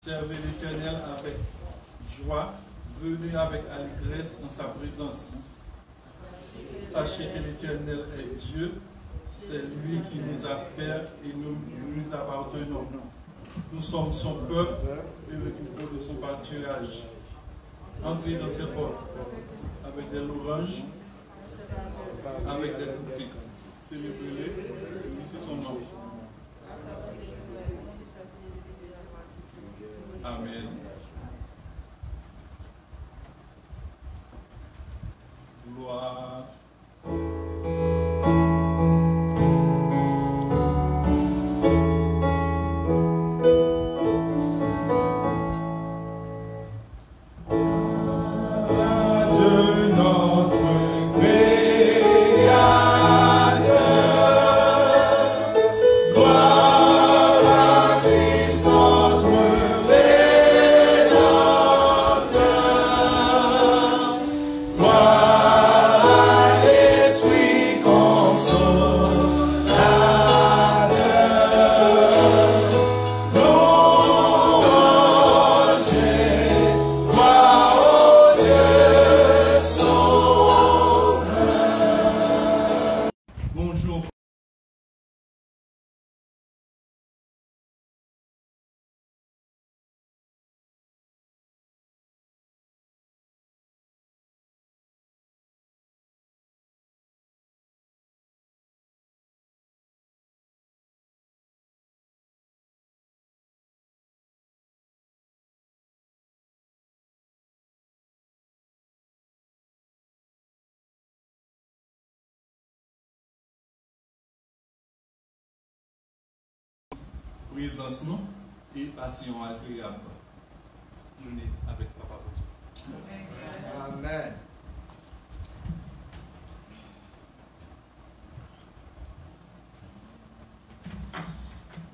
Servez l'Éternel avec joie, venez avec allégresse en sa présence. Sachez que l'Éternel est Dieu, c'est lui qui nous a fait et nous appartenons. Nous sommes son peuple et le troupeau de son pâturage. Entrez dans cette porte avec des louanges, avec des critiques. Célébrez-les, c'est son nom. Amen. Gloire. Présence nous et passion agréable. Journée avec Papa Dieu. Amen.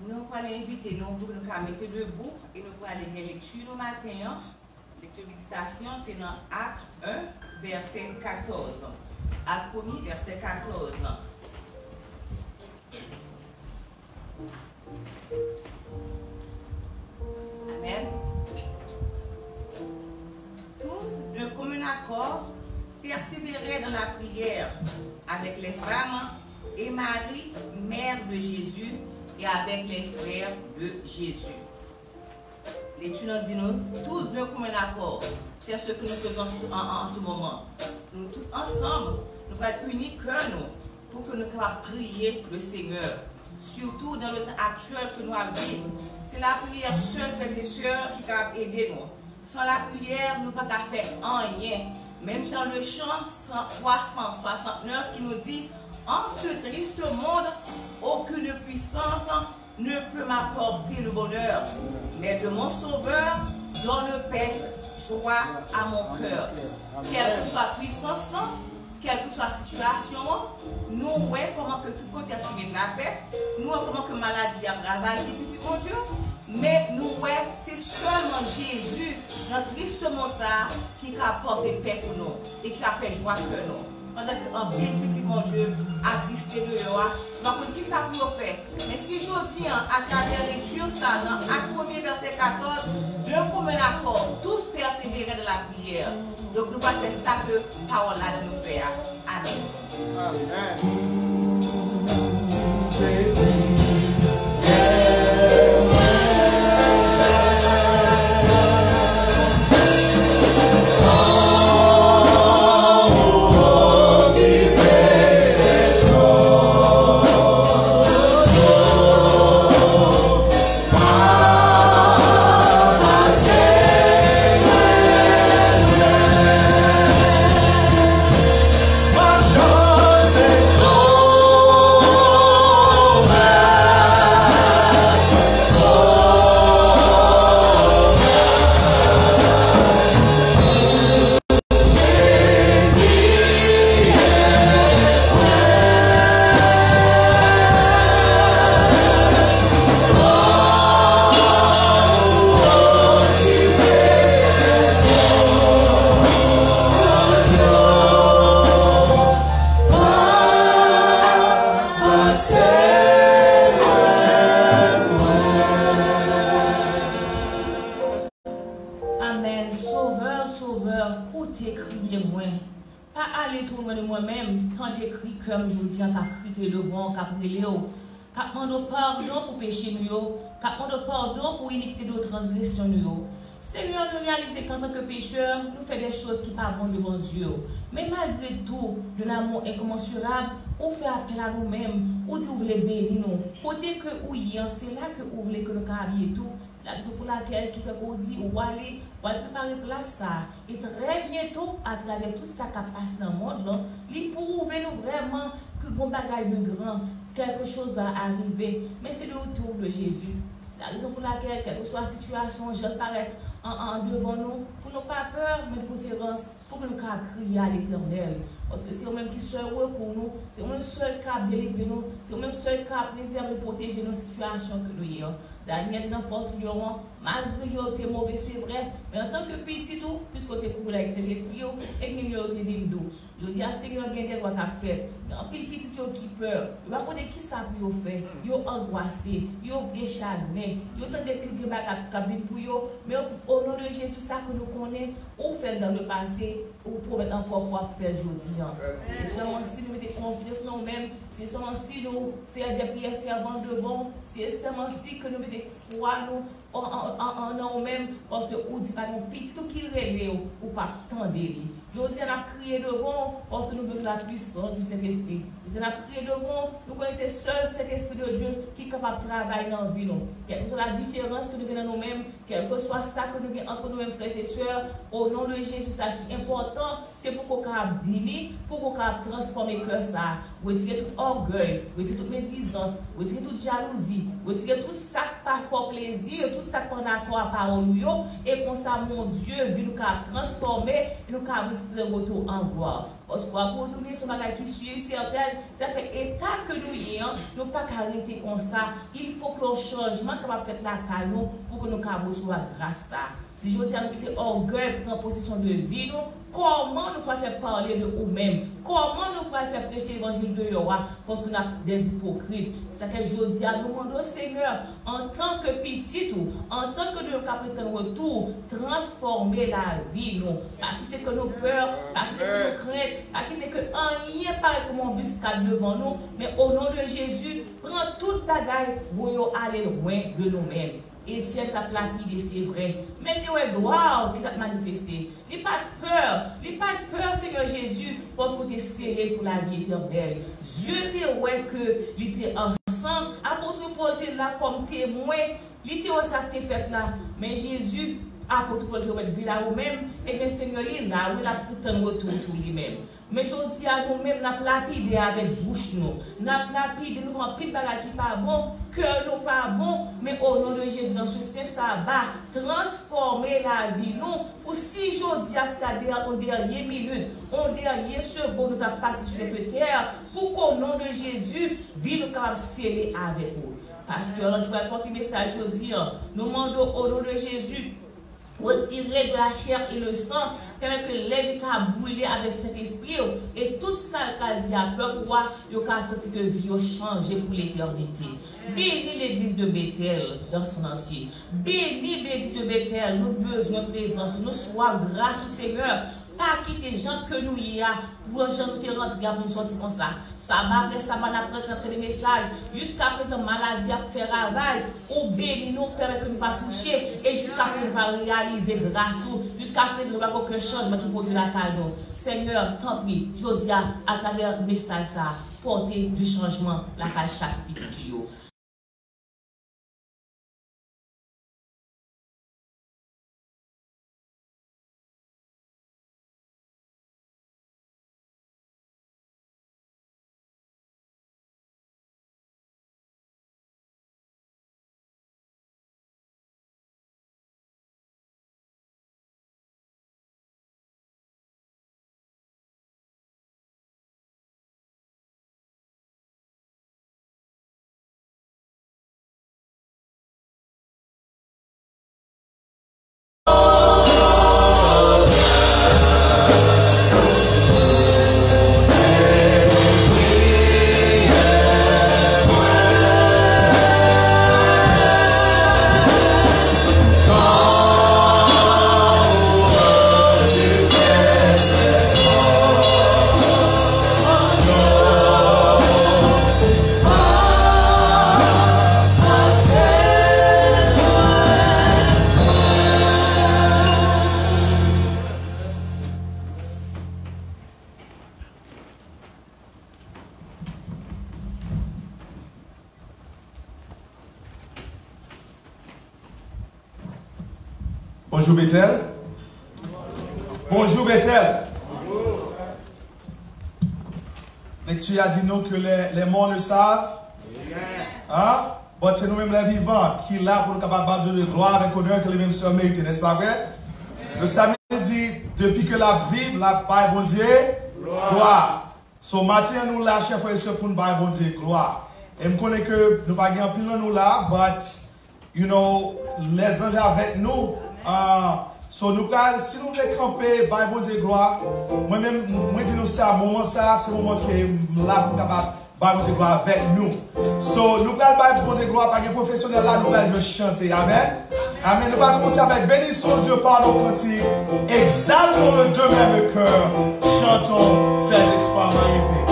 Nous allons inviter nous pour nous mettre debout et nous allons aller lecture au matin. Lecture méditation, c'est dans Acte 1, verset 14. Acte 1, verset 14. Amen. Tous, de commun accord, persévéraient dans la prière avec les femmes et Marie, mère de Jésus, et avec les frères de Jésus. L'étude dit nous, tous de commun accord. C'est ce que nous faisons en ce moment. Nous tous ensemble, nous allons unir cœur nous pour que nous puissions prier le Seigneur. Surtout dans le temps actuel que nous vivons. C'est la prière seule, frères et sœurs, qui va aider nous. Sans la prière, nous ne pouvons pas faire rien. Même dans le chant 369 qui nous dit, en ce triste monde, aucune puissance ne peut m'apporter le bonheur. Mais de mon Sauveur, donne paix, joie à mon cœur. Quelle que soit la puissance, quelle que soit la situation, nous voyons comment que tout côté a fini de la paix, nous voyons comment que la maladie a ravagé, petit bon Dieu, mais nous voyons c'est seulement Jésus, notre triste monde qui a apporté paix pour nous et qui a fait joie pour nous. Pendant qu'un bien petit bon Dieu a tristé de loi, donc qui ça peut faire? Mais si je dis à travers la lecture, ça, dans Acte 1 verset 14, de commun accord, tous persévérer dans la prière. Donc nous allons faire ça que la parole a dit nous faire. Amen. My chance is over. Sauveur, côté crier moi. Pas aller tout loin de moi-même, tant d'écrit comme je vous dis, qu'à crier devant, qu'à brûler, qu'à demander pardon pour péché nous, qu'à demander pardon pour iniquité de transgression nous. Seigneur, nous réalisons qu'en tant que pécheurs, nous faisons des choses qui ne sont pas bonnes devant Dieu. Mais malgré tout, de l'amour incommensurable, on fait appel à nous-mêmes, on dit vous voulez bénir nous. Côté que oui, c'est là que vous voulez que nous habiller tout. C'est la raison pour laquelle qui fait qu'on dit, on va aller préparer place ça. Et très bientôt, à travers tout ça qui passe dans le monde, il prouve nous vraiment que bon bagage de grand, quelque chose va arriver. Mais c'est le retour de Jésus. C'est la raison pour laquelle, quelle que soit la situation, je parais en devant nous, pour ne pas peur, mais de préférence, pour que nous crier à l'Éternel. Parce que c'est au même qui seul pour nous, c'est au même seul qui a délivré nous, c'est au même seul qui a préservé et protégé nos situations que nous y avons. Daniel dans force malgré lui était mauvais, c'est vrai, mais en tant que petit tout, puisque tu es couru avec ses esprits, et que nous avons été dit nous. Je dis à Seigneur, il y a des lois qu'a fait. En pile petit qui peur, il va connaître qui ça pour faire, il est angoissé, il est chagrin, il est de que il a pour eux, mais au nom de Jésus, ça que nous connaissons, on fait dans le passé, on promet encore pour faire aujourd'hui. C'est seulement si nous mettons confiance en nous-mêmes, c'est seulement si nous faisons des prières ferventes devant, c'est seulement si que nous mettons foi en nous-mêmes, parce que on dit pas mon petit tout qui relève ou pas tant de vie. Aujourd'hui, on a crié devant parce que nous avons la puissance du Saint-Esprit. On a crié devant, nous connaissons seul cet Esprit de Dieu qui est capable de travailler dans la vie. Quelle que soit la différence que nous avons dans nous-mêmes, quel que soit ça que nous avons entre nous-mêmes, frères et sœurs, au nom de Jésus, ça qui est important, c'est pour qu'on puisse bénir, pour qu'on puisse transformer le cœur ça. Retirer tout orgueil, retirer toute médisance, retirer toute jalousie, retirer tout ça qui pas fort plaisir, tout ça qui pas d'accord à parole et comme ça, mon Dieu, vu nous transformer, et nous avons retour en gloire. Parce qu'on va retourner sur bagage qui suit certaines, ça fait état que nous y nous pas arrêter comme ça. Il faut qu'un changement va faire la canon pour que nous puissions recevoir grâce à. Si je dis à nous quitter orgueil pour en possession de vie, comment nous pouvons faire parler de nous-mêmes? Comment nous pouvons faire prêcher l'évangile de Yoa? Parce que nous sommes des hypocrites. C'est ce que je dis à nous demander, Seigneur, en tant que petit, en tant que nous capitaine retour, transformer la vie, nous. Pas quitter que nos peurs, pas quitter que nos craintes, pas quitter que rien paraît comme un buscade devant nous, mais au nom de Jésus, prends toute bagaille pour aller loin de nous-mêmes. Étienne t'a lapidé, c'est vrai. Mais il y a gloire qui t'a manifesté. Il n'y a pas de peur. Il n'y a pas de peur, Seigneur Jésus, parce que tu es scellé pour la vie éternelle. Dieu te ouais que il était ensemble. Apôtre Paul était là comme témoin. Il était ça que tu fait là. Mais Jésus, apôtre Paul te vu là vous-même. Et bien Seigneur, il est là, il a pourtant retour tout lui-même. Mais je dis à nous-mêmes, nous lapidé avec bouche nous. Nous lapidé, nous avons pris de bagages qui pas bon, cœur nous pas bon, mais au nom de Jésus, dans ce Saint-Sabbat, transformer la vie nous. Pour si je dis à ce dernière minute, en dernier seconde, nous avons passé sur cette terre, pour qu'au nom de Jésus, vie nous capable sceller avec vous. Pasteur, nous pouvons porter message aujourd'hui. Nous demandons au nom de Jésus, retirer de la chair et le sang, permettre que l'air a brûlé avec cet esprit et tout ça qu'a dit à peur pour il a senti que vie a changé pour l'éternité. Bénis l'église de Bethel dans son entier. Bénis l'église de Bethel, nous avons besoin de présence, nous sois grâce au Seigneur. Pas quitter les gens que nous y a pour les gens qui rentrent pour nous sortir comme ça. Ça va après ça, va après des messages. Jusqu'à présent, maladie a fait ravage. Ou béni nous, permet que nous ne pas toucher. Et jusqu'à présent, nous va réaliser grâce. Jusqu'à présent, nous va aucun changement qui produit la cadeau. Seigneur, tant pis, je dis à travers le message, ça, porter du changement, la chaque petit Bonjour Bethel. Bonjour Bethel. Et tu as dit nous que les morts ne savent. Hein? Bon, c'est nous-mêmes les vivants qui sont là pour nous capables de Dieu de gloire avec honneur que les mêmes sœurs méritent, n'est-ce pas vrai? Le samedi, depuis que la vive, la paix, bon Dieu, gloire. So matin, nous là, chers frères et sœurs, pour nous bailler, bon Dieu, gloire. Et je connais que nous ne pouvons pas pile nous là, but, you know, les anges avec nous. So nous, si nous voulons camper, bailler, bon Dieu, gloire. Moi-même, moi dis nous ça, moment ça, c'est le moment qui est là pour capable. Bon Dieu gloire avec nous. So, nous allons bon Dieu gloire par les professionnels là, nous allons chanter. Amen. Amen. Nous allons commencer avec bénissons Dieu par nos cantiques. Exaltons-le de même cœur. Chantons ses exploits magnifiques.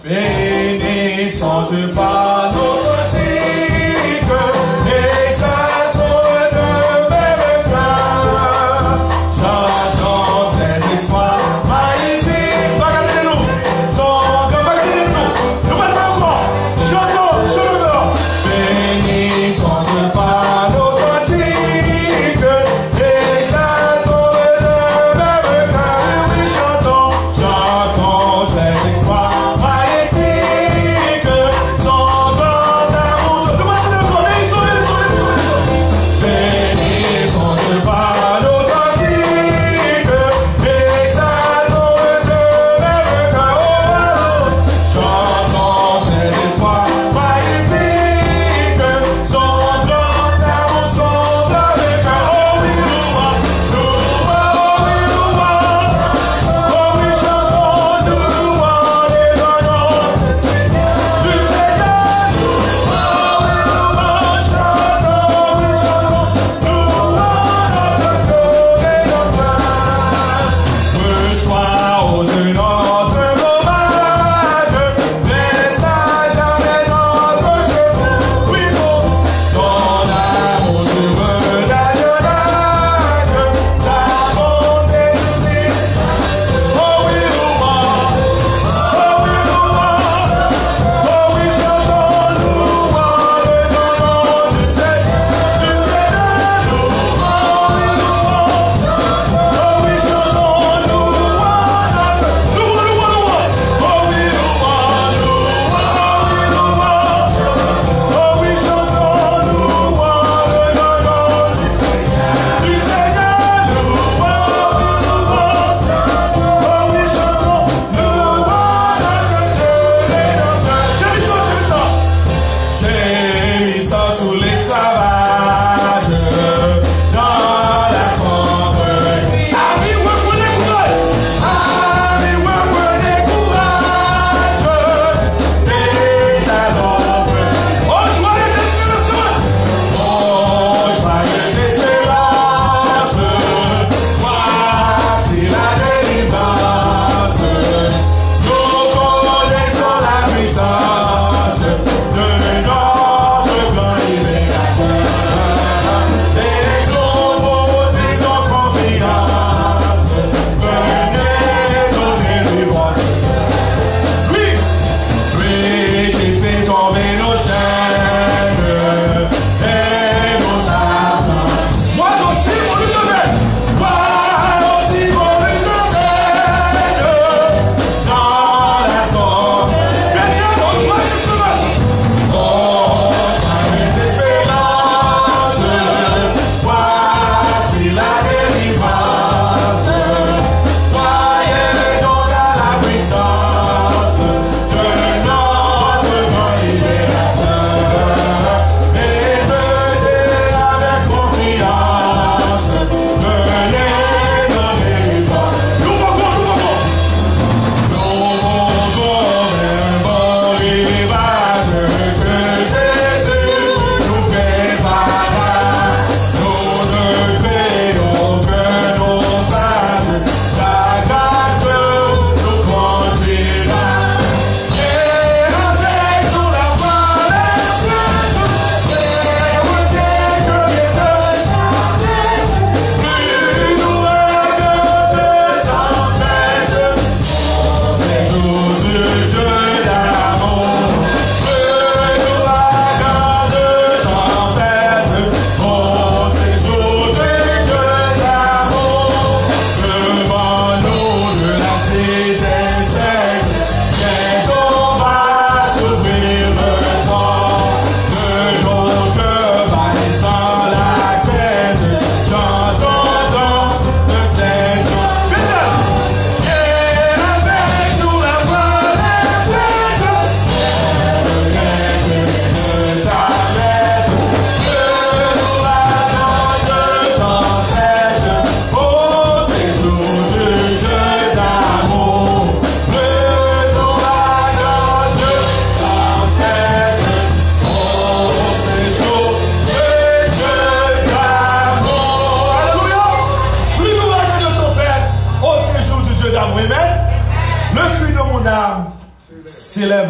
Bénissons Dieu par nos cantiques.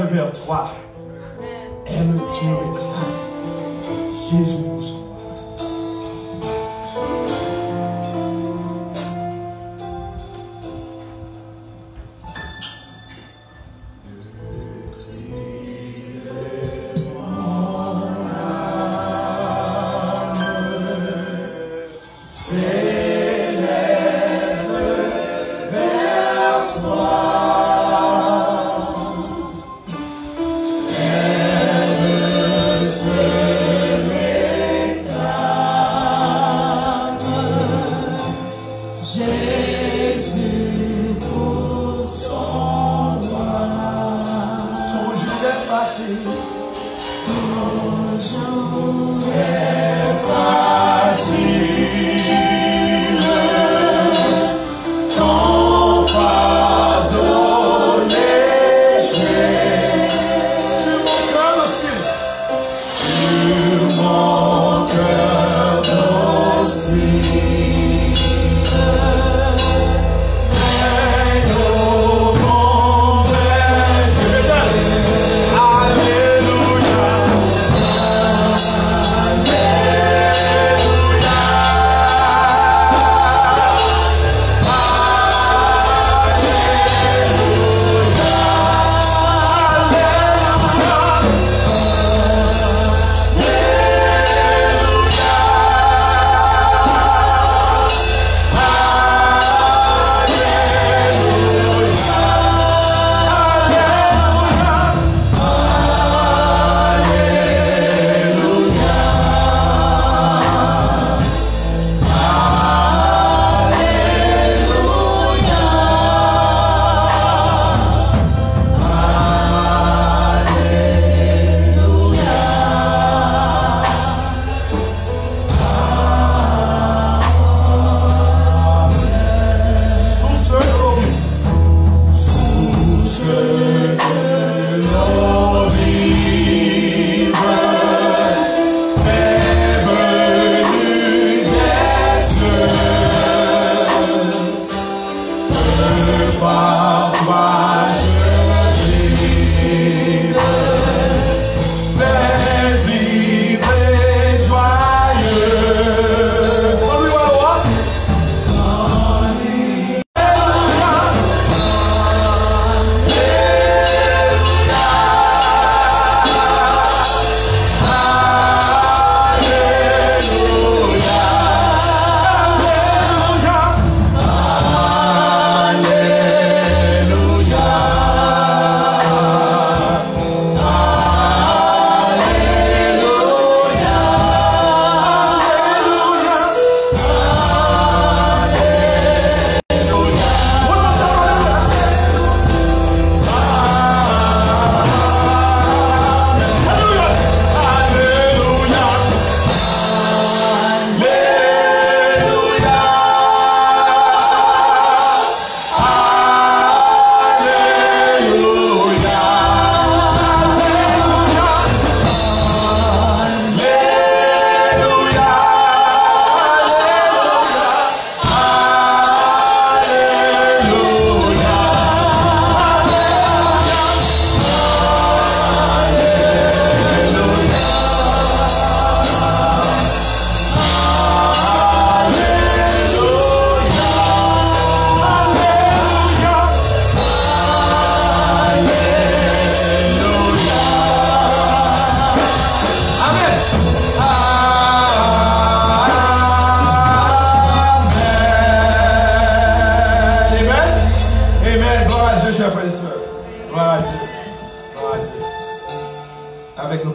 tourne vers toi. Et le Dieu réclame Jésus pour son roi.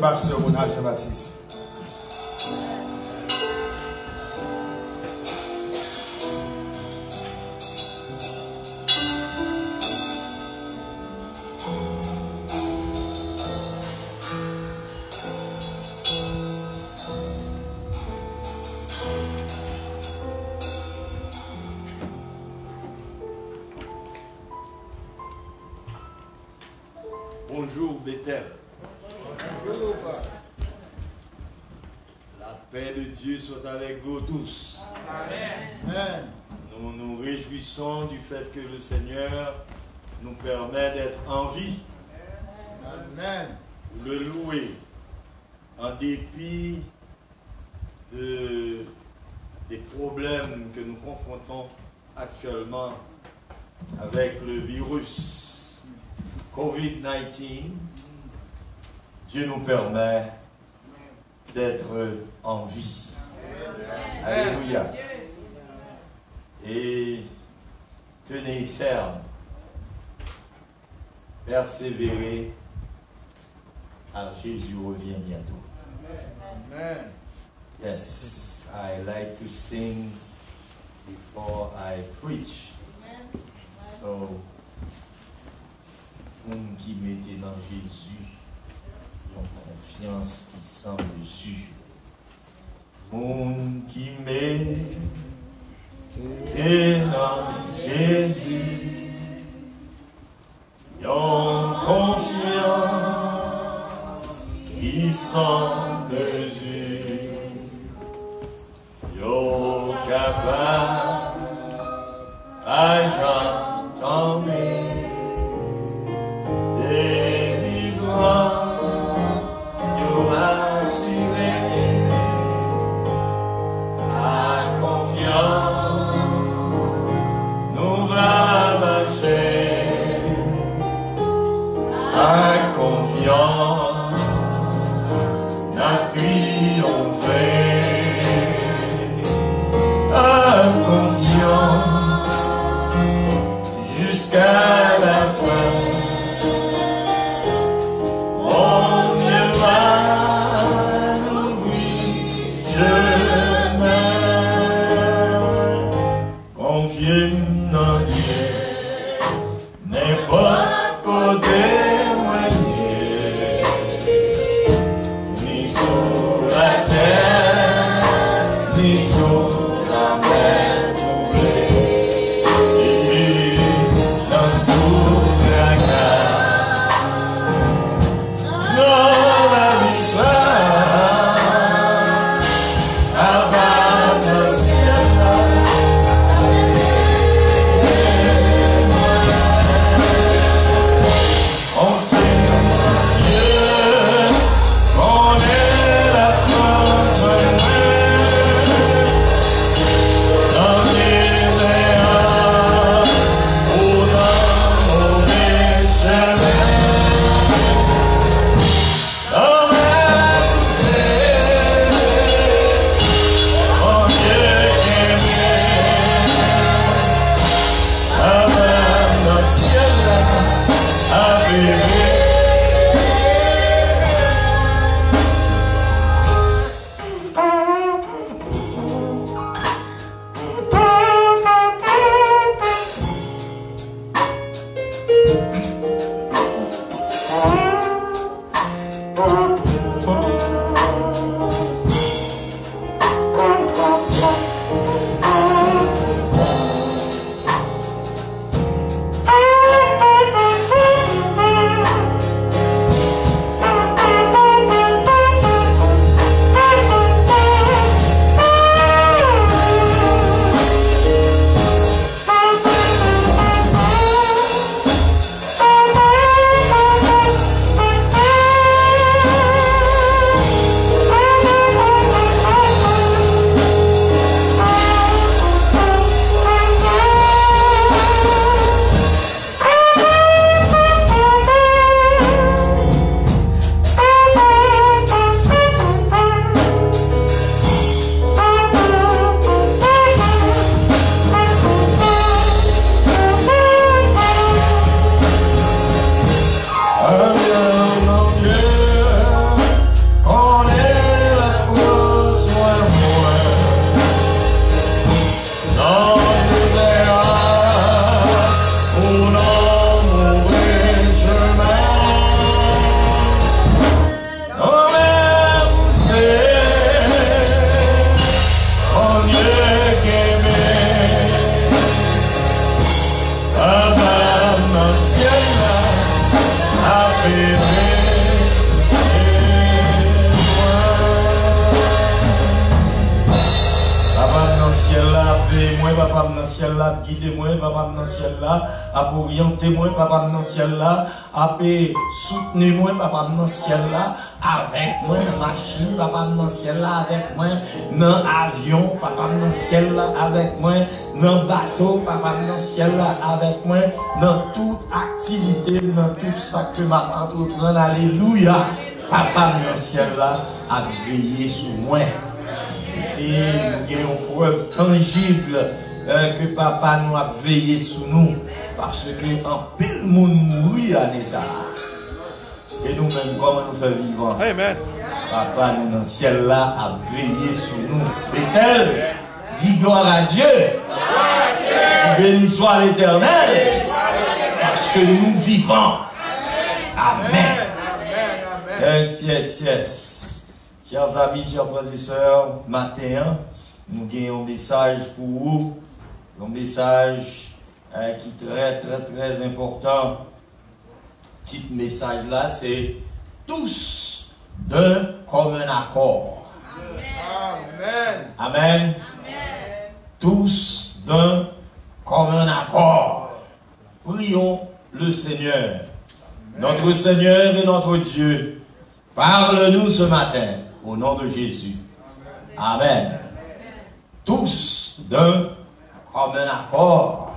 Pasteur Ronald Jean-Baptiste. Bonjour Bethel. Bonjour. La paix de Dieu soit avec vous tous. Amen. Nous nous réjouissons du fait que le Seigneur nous permet d'être en vie. le louer en dépit des problèmes que nous confrontons actuellement avec le virus COVID-19. Dieu nous permet d'être en vie. Alléluia. Et tenez ferme. Persévérez. Alors Jésus revient bientôt. Amen. Yes, I like to sing before I preach. So, monde qui mettait dans Jésus, en confiance qui semble Jésus. Monde qui mettait dans Jésus, en confiance qui semble Jésus. Yo capable à j'entendais délivrant, yo assuré à confiance, nous va marcher à confiance, n'a triomphé. Confiance jusqu'à la fin. On ne va l'ouvrir chemin. Confier dans Dieu, n'importe côté moyen, ni sur la terre, ni sur la mer. papa dans le ciel là, guidez-moi, papa dans le ciel là, à orienter-moi, papa dans le ciel là, à soutenez-moi, papa dans le ciel là, avec moi dans la machine, papa dans le ciel là, avec moi dans l'avion, papa dans le ciel là, avec moi dans le bateau, papa dans le ciel là, avec moi dans toute activité, dans tout ça que ma entreprendre, alléluia, papa dans le ciel là, a veillé sur moi. C'est une preuve tangible que papa nous a veillé sur nous. Parce que en pile monde mourit à Nézar. Et nous-mêmes, comment nous faisons vivre? Amen. Papa nous dans le ciel là a veillé sur nous. Bethel, dis gloire à Dieu. Béni soit l'Éternel. Parce que nous vivons. Amen. Yes, yes, yes. Chers amis, chers frères et sœurs, matin, nous avons un message pour vous. Un message qui est très, très, très important. Petit message là, c'est tous d'un commun accord. Amen. Amen. Tous d'un commun accord. Prions le Seigneur. Notre Seigneur et notre Dieu, parle-nous ce matin. Au nom de Jésus. Amen. Tous d'un commun accord.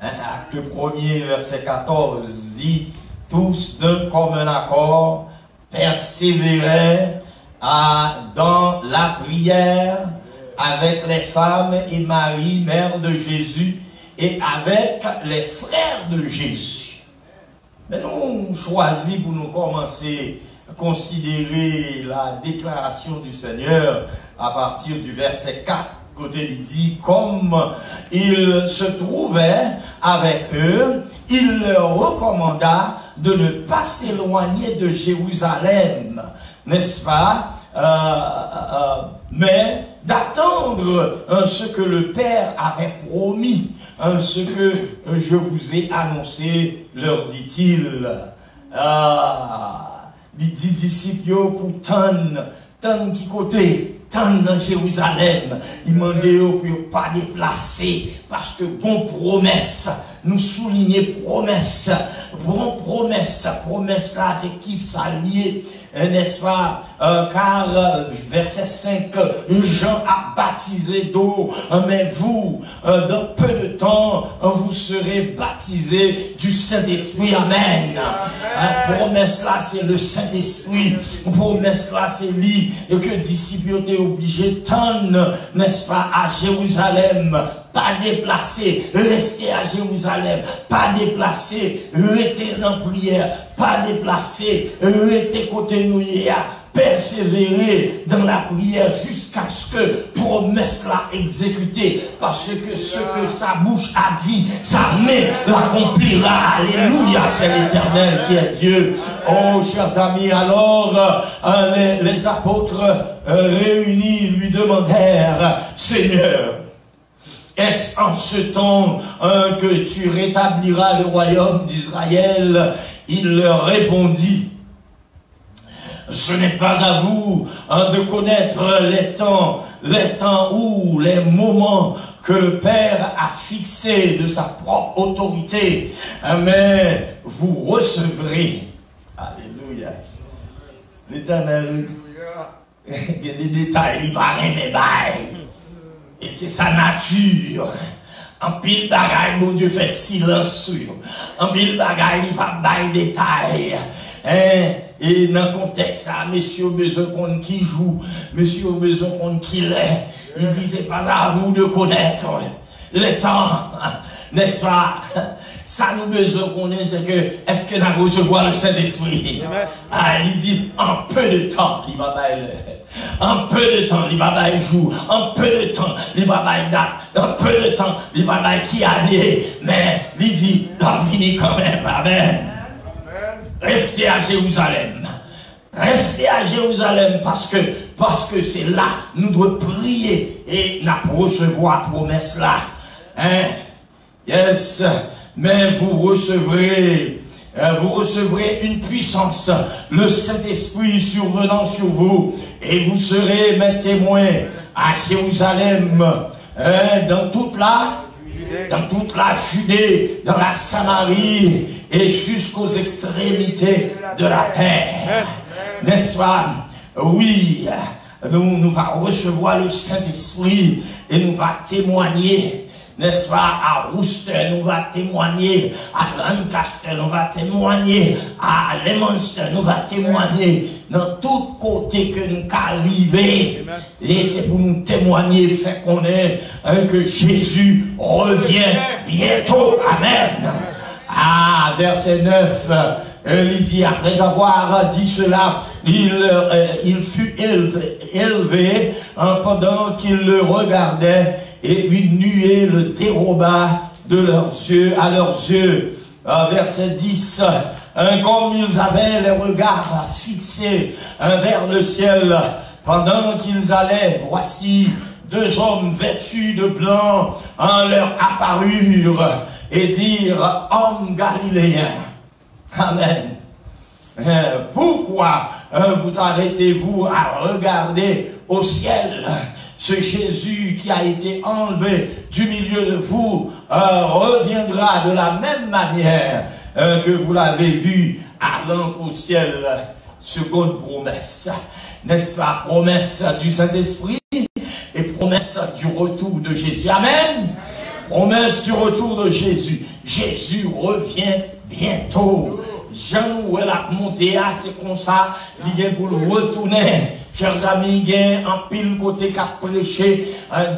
Acte 1er, verset 14 dit, tous d'un commun accord, persévéraient dans la prière avec les femmes et Marie, mère de Jésus, et avec les frères de Jésus. Mais nous choisissons pour nous commencer considérer la déclaration du Seigneur à partir du verset 4, côté il dit, comme il se trouvait avec eux, il leur recommanda de ne pas s'éloigner de Jérusalem, n'est-ce pas, mais d'attendre ce que le Père avait promis, ce que je vous ai annoncé, leur dit-il. Il dit disciples pour tant qui côté, tant dans Jérusalem. Il m'a dit pour ne pas déplacer parce que bon promesse, nous souligner promesse, bon promesse là c'est qui ça lié, n'est-ce pas, car verset 5, Jean a baptisé d'eau, mais vous, dans peu de temps, vous serez baptisés du Saint-Esprit. Amen. Promesse là, c'est le Saint-Esprit. Promesse là, c'est lui que disciples étaient obligés de tendre, n'est-ce pas, à Jérusalem. Pas déplacer, rester à Jérusalem, pas déplacer, rester dans prière, pas déplacer, rester côté nous, persévérer dans la prière jusqu'à ce que promesse là exécutée, parce que ce que sa bouche a dit, sa main l'accomplira. Alléluia, c'est l'Éternel qui est Dieu. Oh, chers amis, alors les apôtres réunis lui demandèrent, Seigneur, est-ce en ce temps que tu rétabliras le royaume d'Israël? Il leur répondit, ce n'est pas à vous de connaître les temps ou les moments que le Père a fixés de sa propre autorité, mais vous recevrez. Alléluia. L'Éternel, il y a des détails, il paraît mes bails. Et c'est sa nature. En pile bagaille, mon Dieu fait silence sur. En pile bagaille, il pas bail détail. Et dans le contexte, ça, monsieur a besoin qu'on qui joue, monsieur a besoin qu'on qui l'est. Il dit, c'est pas à vous de connaître le temps, n'est-ce pas? Ça nous besoin qu'on ait, c'est que, est-ce que nous allons recevoir le Saint-Esprit? Il dit, en peu de temps, il va bailler. En peu de temps, il va bailler jour. En peu de temps, il va bailler date. En peu de temps, il va bailler qui année. Mais, il dit, la vie quand même. Amen. Restez à Jérusalem. Restez à Jérusalem parce que c'est là, nous devons prier et nous recevoir la promesse là. Yes. Mais vous recevrez une puissance, le Saint-Esprit survenant sur vous, et vous serez mes témoins à Jérusalem, dans toute la Judée, dans la Samarie et jusqu'aux extrémités de la terre. N'est-ce pas? Oui, nous va recevoir le Saint-Esprit et nous va témoigner. N'est-ce pas? À Worcester, nous va témoigner. À Lancaster, nous va témoigner. À Leominster, nous va témoigner. Dans tout côté que nous arrivons. Et c'est pour nous témoigner, fait qu'on est, que Jésus revient bientôt. Amen. Ah, verset 9. Il dit, après avoir dit cela, il fut élevé pendant qu'il le regardait. Et une nuée le déroba à leurs yeux. Verset 10. Comme ils avaient les regards fixés vers le ciel, pendant qu'ils allaient, voici 2 hommes vêtus de blanc leur apparurent et dirent, hommes galiléens. Amen. Pourquoi vous arrêtez-vous à regarder au ciel? Ce Jésus qui a été enlevé du milieu de vous reviendra de la même manière que vous l'avez vu allant au ciel. Seconde promesse, n'est-ce pas? Promesse du Saint-Esprit et promesse du retour de Jésus. Amen. Promesse du retour de Jésus. Jésus revient bientôt. Jean où elle a monté, c'est comme ça, il est pour le retourner. Chers amis, il y a un pile côté qui a prêché,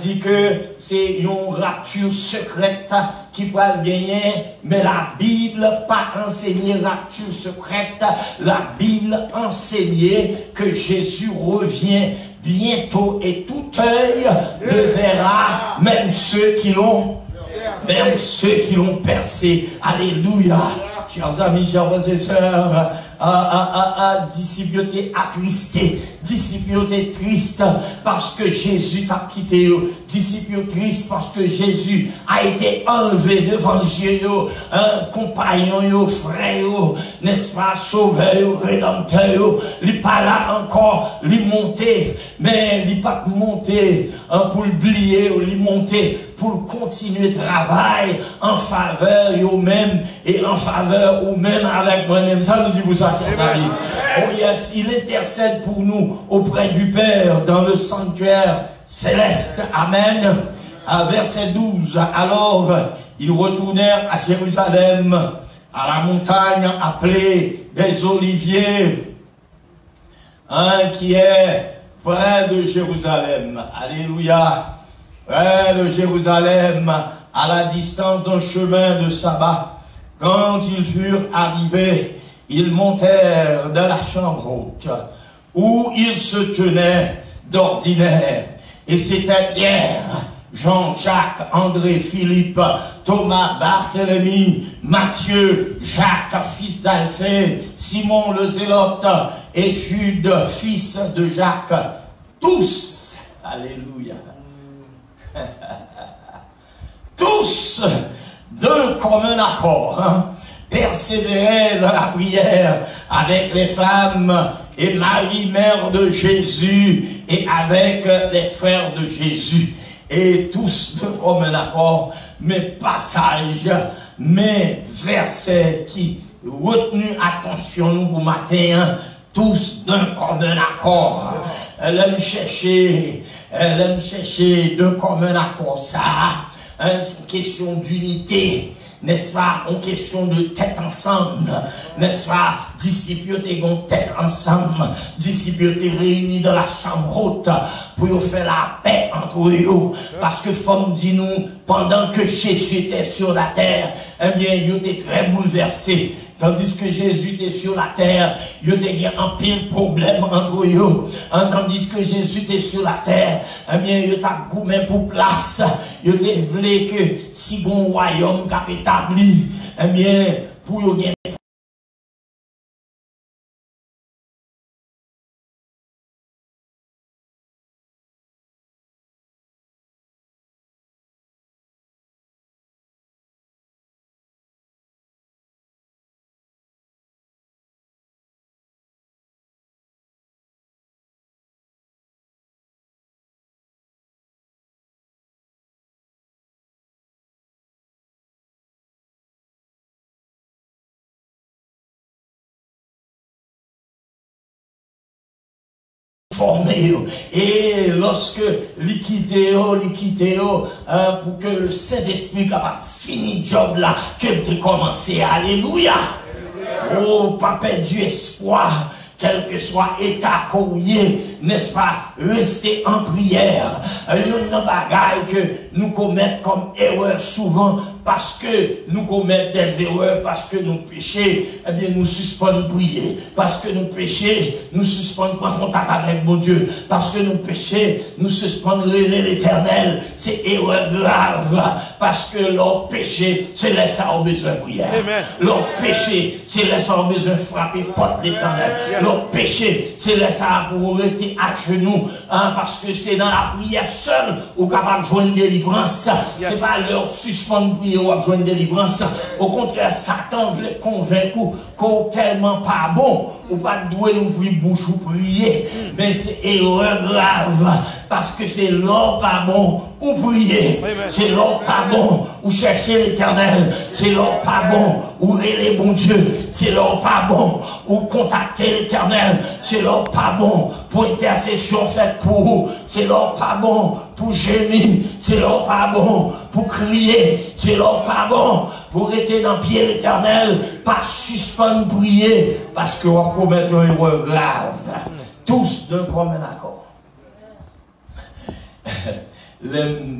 dit que c'est une rapture secrète qui va gagner, mais la Bible pas enseigné rapture secrète, la Bible enseignait que Jésus revient bientôt et tout œil le verra, même ceux qui l'ont percé. Alléluia. Chers amis, chers frères et sœurs, disciples attristés, disciples triste parce que Jésus t'a quitté, disciples tristes parce que Jésus a été enlevé devant Dieu, un compagnon, frère, n'est-ce pas, sauveur, rédempteur, il n'est pas là encore, il monter, mais il n'est pas monter pour oublier, il monter pour continuer le travail en faveur eux-mêmes et en faveur ou-même avec moi-même. Ça nous dit pour ça, chers amis. Oh yes, il intercède pour nous auprès du Père dans le sanctuaire céleste. Amen. À verset 12. Alors, ils retournèrent à Jérusalem, à la montagne appelée des Oliviers, qui est près de Jérusalem. Alléluia. Près de Jérusalem, à la distance d'un chemin de sabbat. Quand ils furent arrivés, ils montèrent dans la chambre haute, où ils se tenaient d'ordinaire. Et c'était Pierre, Jean-Jacques, André, Philippe, Thomas, Barthélemy, Matthieu, Jacques, fils d'Alphée, Simon le Zélote et Jude, fils de Jacques. Tous, alléluia, tous d'un commun accord, persévéraient dans la prière avec les femmes et Marie, mère de Jésus, et avec les frères de Jésus. Et tous d'un commun accord, mes passages, mes versets qui retenus attention nous pour matin, tous d'un commun accord. Elle aime chercher d'un commun accord ça. C'est une question d'unité, n'est-ce pas? Une question de tête ensemble, n'est-ce pas? Disciples ont tête ensemble, disciples étaient réunis dans la chambre haute pour faire la paix entre eux. Parce que femme dit nous, pendant que Jésus était sur la terre, eh bien, ils étaient très bouleversés. Tandis que Jésus était sur la terre, il y a un pile problème entre eux. Tandis que Jésus était sur la terre, eh bien, il y a un gourmet pour place. Il voulu que si bon royaume cap établi, eh bien, pour y formé. Et lorsque l'équité, pour que le Saint-Esprit capable finir le job là, que tu commencé. Alléluia. Oh, pas perdu espoir. Quel que soit état qu'on y est, n'est-ce pas, rester en prière. Il y a une bagaille que nous commettons comme erreur souvent, parce que nous commettons des erreurs, parce que nous péchons, eh bien nous suspendons prier. Parce que nous péchons, nous suspendons prendre contact avec mon Dieu. Parce que nous péchons, nous suspendons l'Éternel. C'est erreur grave. Parce que leur péché, c'est laisser avoir besoin de prière. Leur péché, c'est laisser avoir besoin de frapper porte l'Éternel. Leur péché, c'est laisser pour rester à genoux. Hein, parce que c'est dans la prière seule ou capable de jouer une délivrance. C'est pas leur suspendre prier ou besoin de délivrance. Au contraire, Satan voulait convaincre qu'on tellement pas bon ou pas doué l'ouvrir bouche ou prier. Mais c'est erreur grave parce que c'est l'or pas bon ou prier. C'est l'or pas bon ou chercher l'Éternel. C'est l'or pas bon ou rêver bon Dieu. C'est l'or pas bon ou contacter l'Éternel. C'est l'or pas bon pour intercession faite pour vous. C'est l'or pas bon pour gémir. C'est l'or pas bon pour crier. C'est l'or pas bon pour rester dans le pied l'Éternel. Pas suspendre prier parce que on commet une erreur grave. Tous d'un commun accord. Je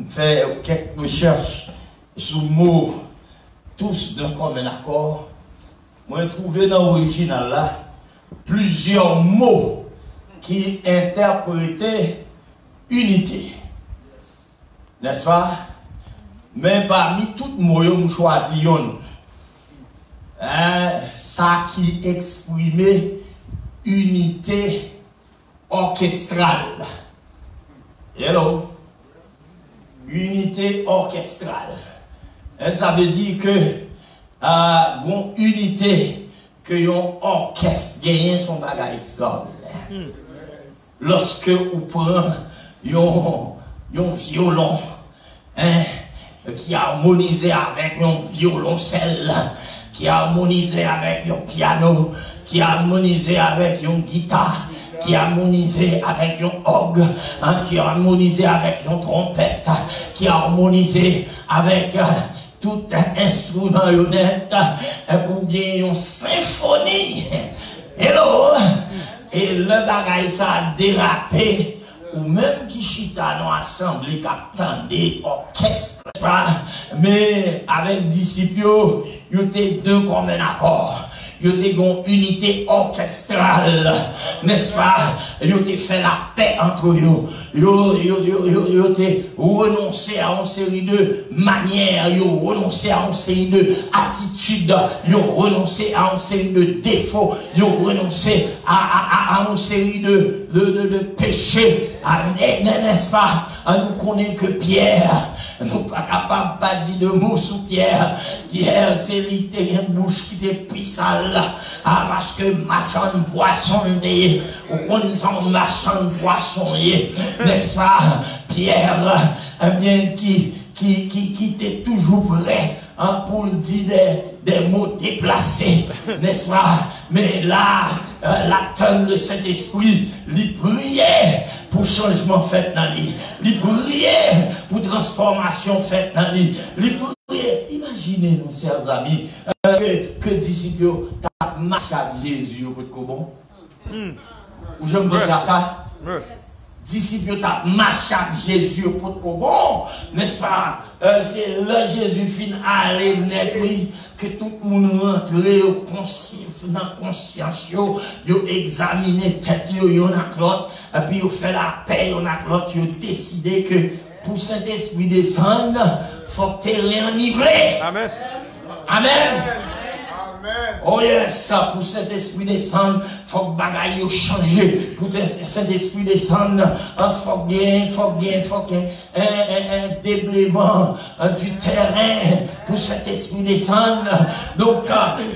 fais quelques recherches sur le mot tous d'un commun accord. Moi, j'ai trouvé dans l'original là plusieurs mots qui interprétaient unité. N'est-ce pas? Mais parmi toutes les mots, je choisis ça qui exprimait unité orchestrale. Hello? Unité orchestrale. Et ça veut dire que bon unité que yon orchestre gagne son bagage extraordinaire. Lorsque vous prenez yon violon qui harmonisé avec un violoncelle, qui harmonisé avec un piano, qui harmonisé avec une guitare, qui harmonisé avec un orgue, qui harmonisé avec une trompette, qui harmonisé avec tout instrument honnête pour gagner une symphonie. Hello! Et le bagage ça a dérapé. Ou même qui chita dans l'assemblée captant des orchestres, mais avec disciples, ils étaient deux comme un accord. Ils étaient une unité orchestrale, n'est-ce pas? Ils étaient fait la paix entre eux. Ils étaient renoncé à une série de manières, ils ont renoncé à une série de attitudes, ils ont renoncé à une série de défauts, ils ont renoncé à une série de péchés. N'est-ce pas? Nous connaissons que Pierre. Nous ne sommes pas capables de pas dire de mots sous Pierre. Pierre, c'est littéralement une bouche qui est pissale. Parce que marchand de poisson, ou qu'on marchand de poisson, n'est-ce pas? Pierre, bien, qui était toujours prêt pour dire des mots déplacés, n'est-ce pas? Mais là, l'acteur de cet esprit, il priait pour changement fait dans lui. Il priait pour transformation faite dans lui. Il priait. Imaginez, nos chers amis, que disciples tapent marché avec Jésus au bout de Cobon. Ou je me dis ça? Disciples tapent marché avec Jésus au bout de Cobon. N'est-ce pas? C'est là Jésus fin aller net, oui, que tout le monde rentre dans la conscience, yo examiner tête, yo a l'autre, et puis yo fait la paix, yo a l'autre, yo décidé que pour cet esprit descendre, faut que tu réenivré. Amen. Amen. Oh yes, pour cet esprit descendre, faut que bagaille yo changer. Pour cet esprit descendre, faut que un déblaiement du terrain pour cet esprit descendre. Donc,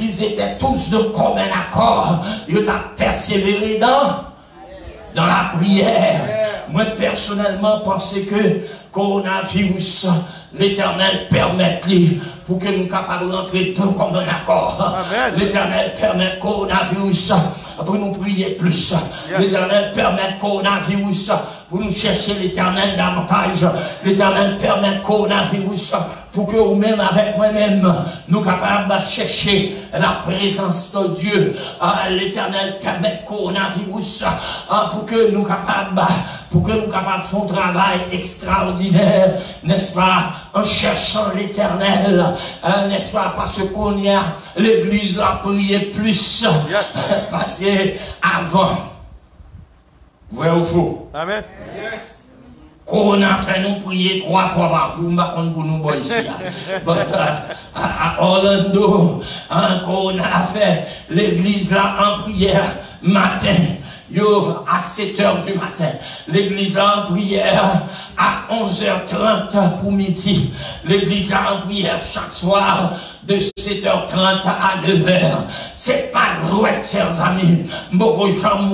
ils étaient tous de commun accord. Ils ont persévéré dans la prière. Moi, personnellement, pensais que coronavirus, l'Éternel permet pour que nous capables de rentrer deux comme un accord. L'Éternel permet coronavirus pour nous prier plus. L'Éternel permet coronavirus pour nous chercher l'Éternel davantage. L'Éternel permet coronavirus pour que nous-mêmes, avec moi-même, nous capables de chercher la présence de Dieu. L'Éternel permet coronavirus pour que nous capables de faire un travail extraordinaire, n'est-ce pas, en cherchant l'Éternel, n'est-ce pas, parce qu'on y a l'Église a prié plus, parce que avant, vrai ou faux? Amen. Qu'on a fait nous prier 3 fois par jour, pour nous boire ici. À Orlando, qu'on a fait l'église là en prière matin. Yo, à 7h du matin. L'église là en prière à 11h30 pour midi. L'église là en prière chaque soir de 7h30 à 9h. C'est pas jouet, chers amis. Beaucoup de gens,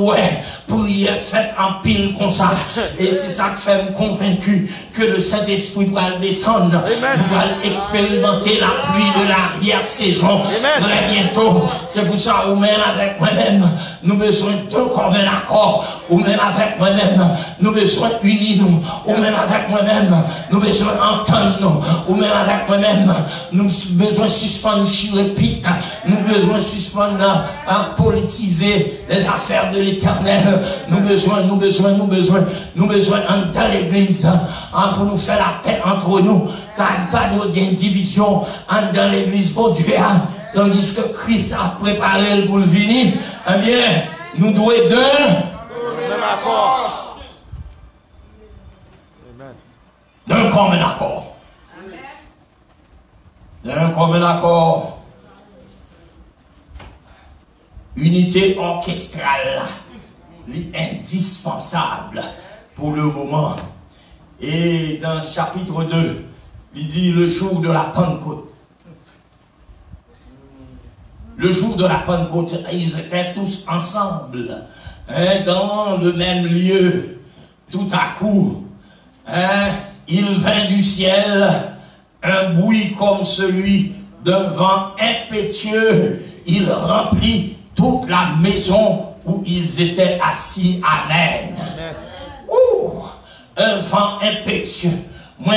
prière faite en pile comme ça. Et c'est ça qui fait me convaincu que le Saint-Esprit doit descendre. Doit expérimenter la pluie de l'arrière-saison. Très bientôt. C'est pour ça, ou même avec moi-même, nous besoin de comme un accord. Ou même avec moi-même, nous besoin unis nous. Ou même avec moi-même, nous besoin entendre nous. Ou même avec moi-même, nous besoin suspendre chirépite. Nous besoin suspendre politiser les affaires de l'Éternel. Nous besoin dans l'église pour nous faire la paix entre nous. Car pas de division dans l'église pour Dieu. Tandis que Christ a préparé pour le venir. Eh bien, nous devons être d'un accord. D'un commun accord. D'un commun accord. Unité orchestrale. Indispensable pour le moment. Et dans le chapitre 2, il dit le jour de la Pentecôte. Le jour de la Pentecôte, ils étaient tous ensemble, dans le même lieu. Tout à coup, il vint du ciel un bruit comme celui d'un vent impétueux. Il remplit toute la maison où ils étaient assis. Amen. Un vent impétueux. Moi,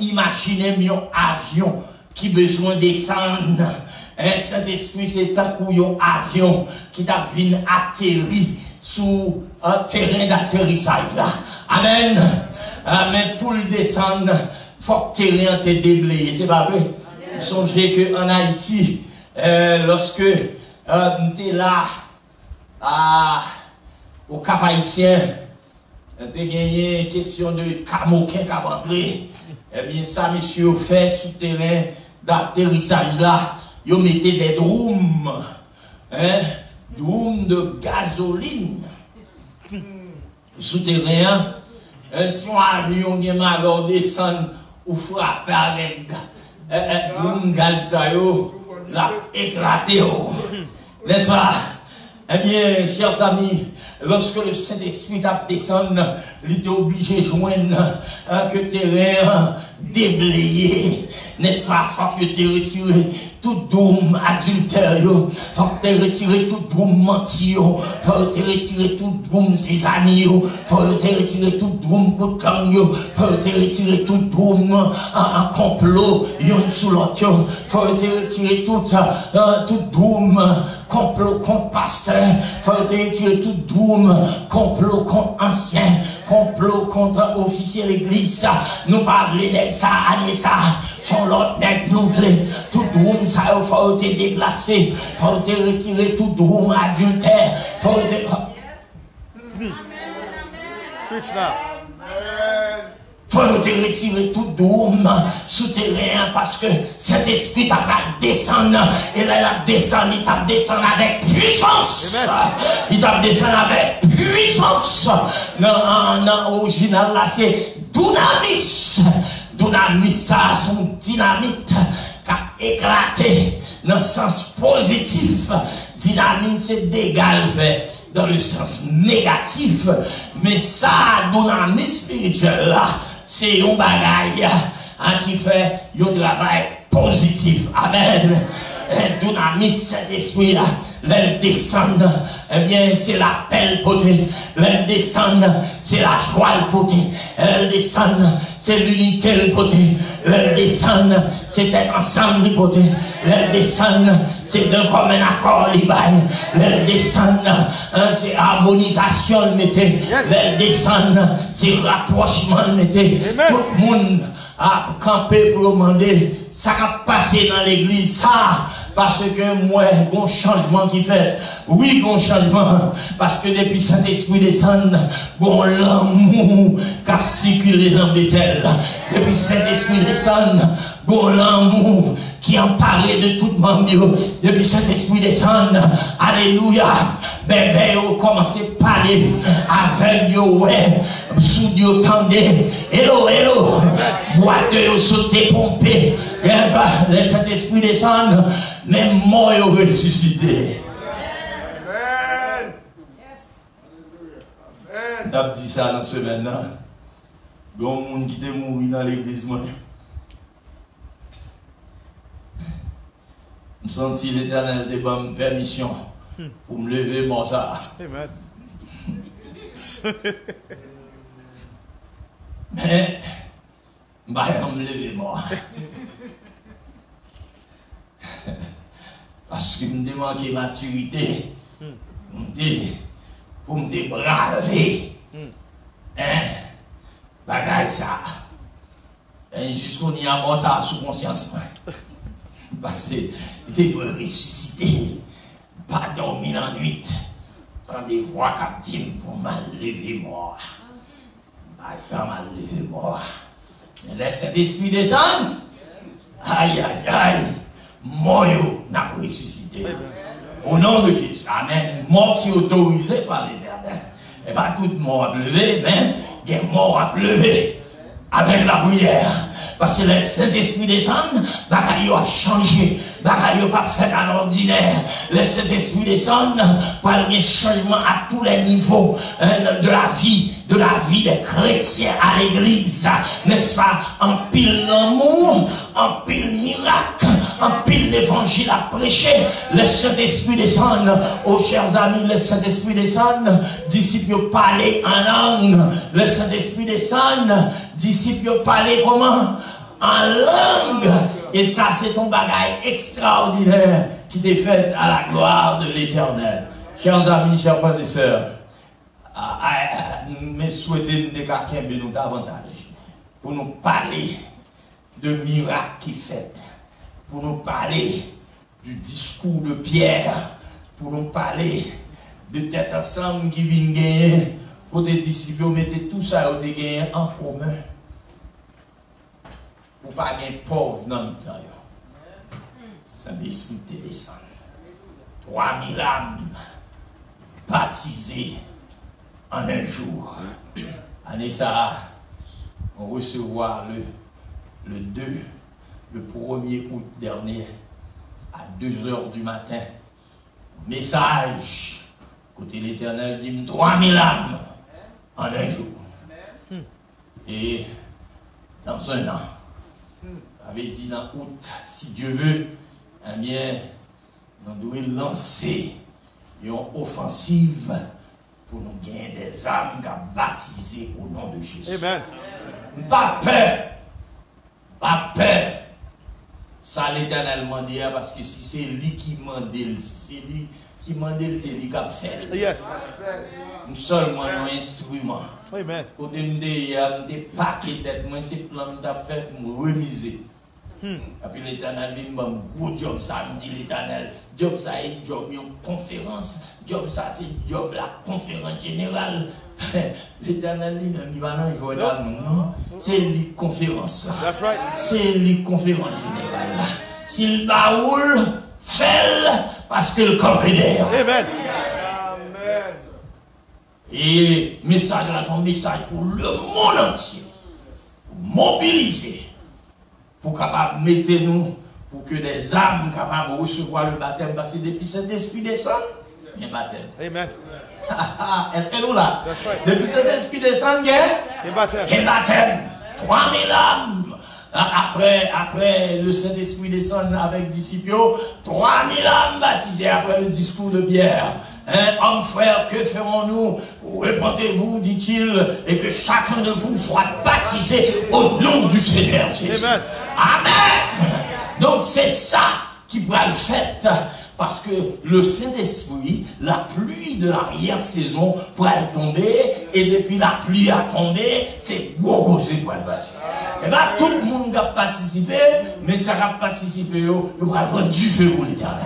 imaginez un avion qui besoin de descendre. Saint-Esprit, c'est un couillon avion qui t'a vu atterrir sous un terrain d'atterrissage là. Amen. Amen. Pour le descendre, faut que le terrain te déblayé. C'est pas vrai? Songez qu'en Haïti, lorsque nous étions là, au Cap Haïtien, il y a une question de Camoquin qui a rentré. Eh bien, ça, monsieur, fait sous terrain d'atterrissage là, ils mettaient des drômes, drômes de gasoline. Sous terrain, si on avion qui m'a alors descendre ou frapper avec drôme gaz, l'a éclaté. N'est-ce pas? Eh bien, chers amis, lorsque le Saint-Esprit a descendu, il était obligé de joindre que terrain déblayé. N'est-ce pas? Faut que tu retires tout doum adultère, faut que tu retires tout doum menti, faut que tu retires tout doum zizani, faut que tu retires tout doum coup de gang, faut que tu retires tout doum en complot, yon sous l'autre, faut que tu retires tout doum complot contre pasteur, faut que tu retires tout doum complot contre ancien, complot contre officier l'église, nous pas v'lait ça, année ça, son l'autre nègre nous v'lait, tout doum ça, faut te déplacer, faut te retirer tout doum adultère, faut te... Faut te retirer tout doum souterrain parce que cet esprit t'a descendu et là il a descendu, il t'a descendu avec puissance. Il t'a descendu avec puissance. Non, original là c'est dunamis. Dunamis ça son dynamite qui a éclaté dans le sens positif. Dynamite c'est d'égal fait dans le sens négatif. Mais ça, dunamis spirituel là, c'est un bagage qui fait un travail positif. Amen. Dunamis, Saint-Esprit là, l'elle descend, eh bien, c'est l'appel poté, l'elle descend, c'est la joie le poté, l'elle descend, c'est l'unité le poté, l'elle descend, c'est être ensemble le poté, l'elle descend, c'est d'un commun accord les bails, l'elle descend, c'est harmonisation le mété, l'elle descend, c'est rapprochement le mété, tout le monde a campé pour demander, ça a passé dans l'église, ça, parce que moi, bon changement qui fait. Oui, bon changement. Parce que depuis Saint-Esprit descend, bon l'amour qui a circulé dans Bethel. Depuis Saint-Esprit descend, bon l'amour qui a emparé de tout le monde. Depuis Saint-Esprit descend, alléluia. Bébé, vous commencez à parler avec yo, ouais. Sous Dieu tendez. Hello, hello. Boiteux, sauté, pompé. Le Saint-Esprit descend. Même mort est ressuscité. Amen. Yes. Amen. On a dit ça dans ce semaine. Il y a un monde qui est mort dans l'église. Je sens l'Éternel de bonne permission pour me lever mon ça. Amen. Mais, je vais me lever moi. Parce que je me demande de maturité. Pour me braver. Hein? Bagaille ça. Jusqu'on y a bon ça sous conscience. Parce que il doit ressusciter. Pas dormir la nuit. Prendre des voix captives pour mal lever moi. Pas mal lever moi. Laisse cet esprit descendre. Aïe aïe aïe. Moi, n'a pas ressuscité. Au nom de Jésus. Amen. Mort qui est autorisé par l'Éternel. Et pas toute mort à pleuver, mais il y a mort à pleuver avec la prière. Parce que le Saint-Esprit descend, la caillou a changé. La caillou pas fait à l'ordinaire. Le Saint-Esprit descend pour un changement à tous les niveaux de la vie des chrétiens à l'église. N'est-ce pas? En pile l'amour, en pile miracle, en pile l'évangile à prêcher. Le Saint-Esprit descend. Oh, chers amis, le Saint-Esprit descend. Disciples parler en langue. Le Saint-Esprit descend. Disciples parler comment? En langue. Et ça, c'est ton bagage extraordinaire qui t'est fait à la gloire de l'Éternel. Chers amis, chers frères et sœurs, mais souhaitez nous davantage pour nous parler de miracles qui fait, pour nous parler du discours de Pierre, pour nous parler de tête ensemble qui vient gagner, pour tes disciples, mettez tout ça au gagner en commun. Pour pas gagner pauvre dans le temps. Saint-Esprit te descend. 3000 âmes baptisées en un jour. Année ça, on recevra le 1er août dernier à 2h du matin. Message, côté l'Éternel dit 3000 âmes en un jour. Et dans un an, avait dit dans août, si Dieu veut, eh bien, nous devons lancer une offensive pour nous gagner des âmes baptisées au nom de Jésus. Amen. Pas peur. Pas peur. Ça l'Éternel m'a dit, parce que si c'est lui qui m'a dit, c'est lui qui m'a dit, c'est lui qui a fait. Yes. Nous seulement un instrument. Amen. Côté des paquets tête, moi c'est plan de fait pour remiser. Et puis l'Éternel dit, bon, gros job ça, me dit l'Éternel. Job ça est job, une conférence. Job ça c'est job la conférence générale. L'Éternel dit, même il va non, il va non. C'est lui conférence là. C'est lui conférence générale là. S'il baoule, fait parce que le camp est d'air. Amen. Et message là, son message pour le monde entier. Pour mobiliser. Pour capable mettre nous, pour que les âmes capables de recevoir le baptême, parce que depuis cet esprit descend, il y a baptême. Amen. Est-ce que nous là? Depuis cet esprit descend, il y a baptême. 3000 âmes après le Saint-Esprit descend avec disciples, 3000 âmes baptisées après le discours de Pierre. Hommes frères, que ferons-nous? Répondez-vous, dit-il, et que chacun de vous soit baptisé au nom du Seigneur Jésus. Amen. Amen. Donc c'est ça qui va le faire. Parce que le Saint-Esprit, la pluie de l'arrière-saison pourra tomber, et depuis la pluie a tombé, c'est gros pour le passer. Et bien, tout le monde a participé, mais ça a participé, il va prendre du feu pour l'Éternel.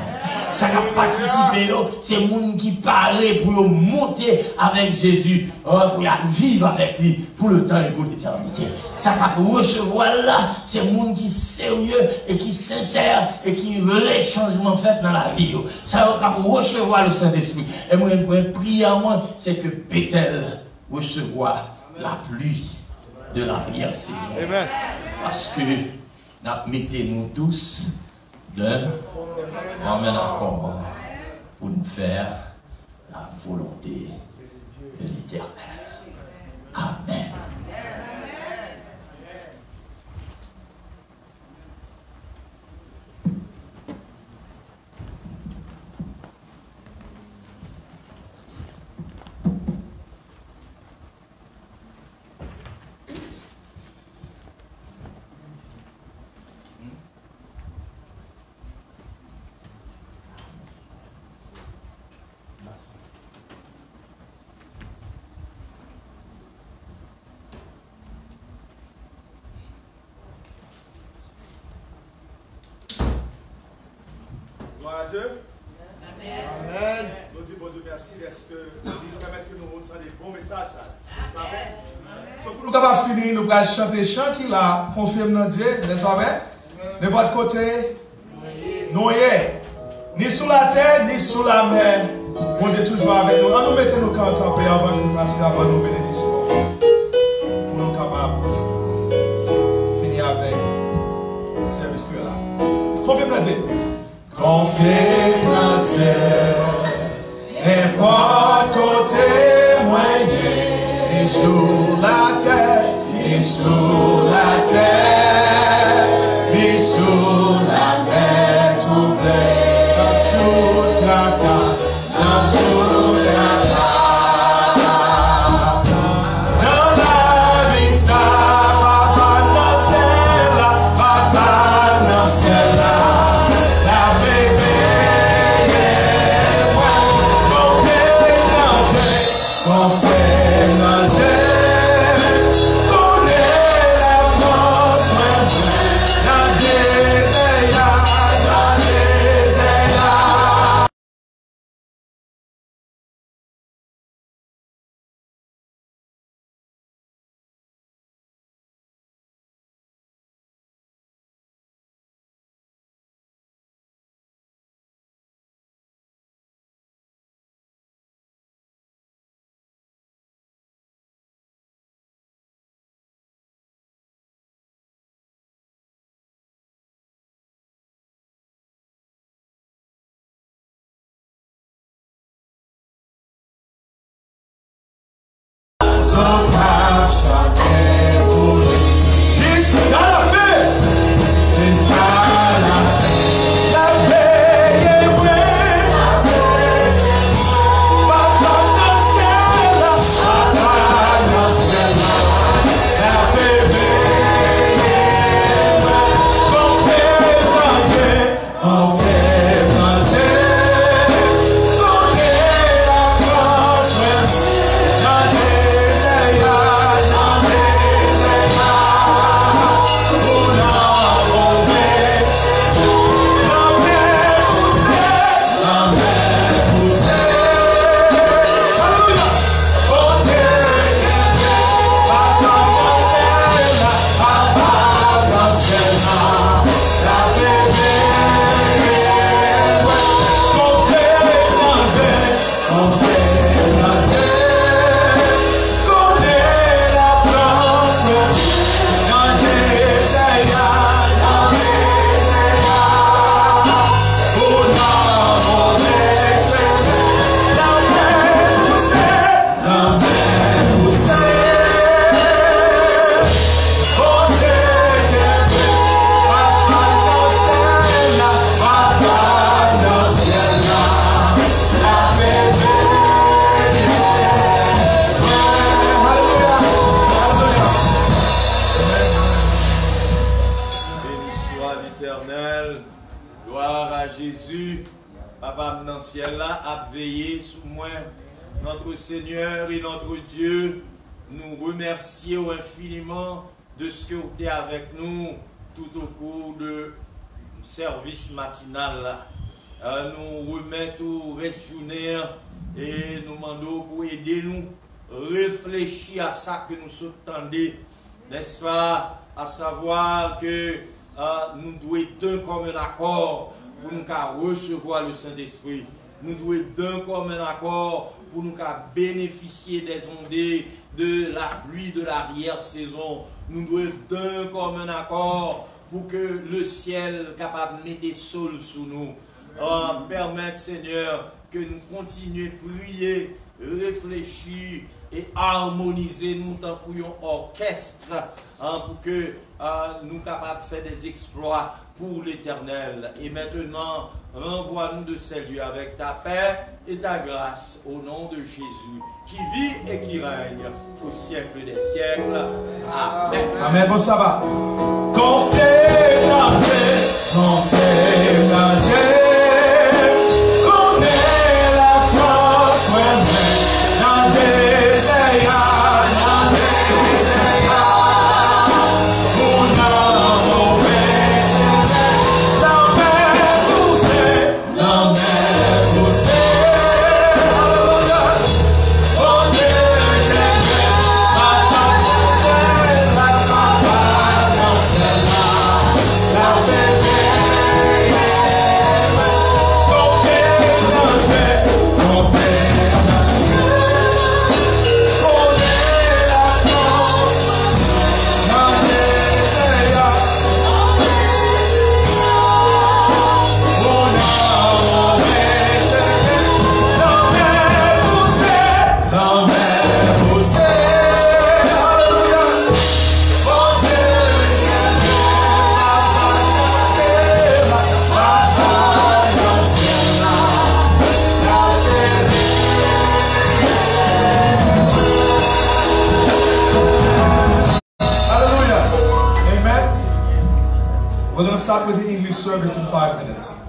Ça a participé, c'est le monde qui paraît pour monter avec Jésus, pour vivre avec lui pour le temps et pour l'éternité. Ça va recevoir là, c'est le monde qui est sérieux et qui est sincère et qui veut les changements faits dans la vie. Ça va recevoir le Saint-Esprit. Et moi, une prière, c'est que Bethel recevoir la pluie de l'arrière-saison. Parce que nous mettons tous d'un accord pour nous faire la volonté de l'Éternel. Amen. Gloire à Dieu. Amen. Nous disons bon Dieu merci parce que nous permet que nous entendions des bons messages. Amen. Pour nous capables de finir, nous allons chanter le chant qui là, confirme dans Dieu, n'est-ce pas? De votre côté, nous ni sous la terre, ni sous la mer. On est toujours avec nous. Nous mettons nos camps campés avant que nous passions avant nos bénédictions. Pour nous capables de finir avec le service que là. Confirme dans Dieu. Confirme dans Dieu. N'importe côté moyen. Ni sous la terre, ni sous la terre, ni sous la mer troublée. Dans toute la place, dans toute la place, dans la vie, ça va pas dans celle-là, va pas dans celle-là. La bébé est bonne, on fait les dangers, on fait nos dangers, on est la force. capable dans le ciel là, à veiller sous moi, notre Seigneur et notre Dieu, nous remercions infiniment de ce que vous êtes avec nous tout au cours de service matinal là. Nous remettons journée et nous demandons pour aider nous réfléchir à ça que nous entendons, n'est-ce pas, à savoir que nous devons être comme un accord pour nous recevoir le Saint-Esprit. Nous devons être comme un accord pour nous bénéficier des ondées de la pluie de l'arrière-saison. Nous devons être comme un accord pour que le ciel capable de mettre des sols sous nous. Permettre, Seigneur, que nous continuions à prier, réfléchir et harmoniser nous tant qu'un orchestre pour que nous capables de faire des exploits pour l'éternel. Et maintenant, renvoie-nous de ces lieux avec ta paix et ta grâce au nom de Jésus, qui vit et qui règne au siècle des siècles. Amen. Amen. Bon sabbat. Confie la paix, confie la paix. We're going to start with the English service in 5 minutes.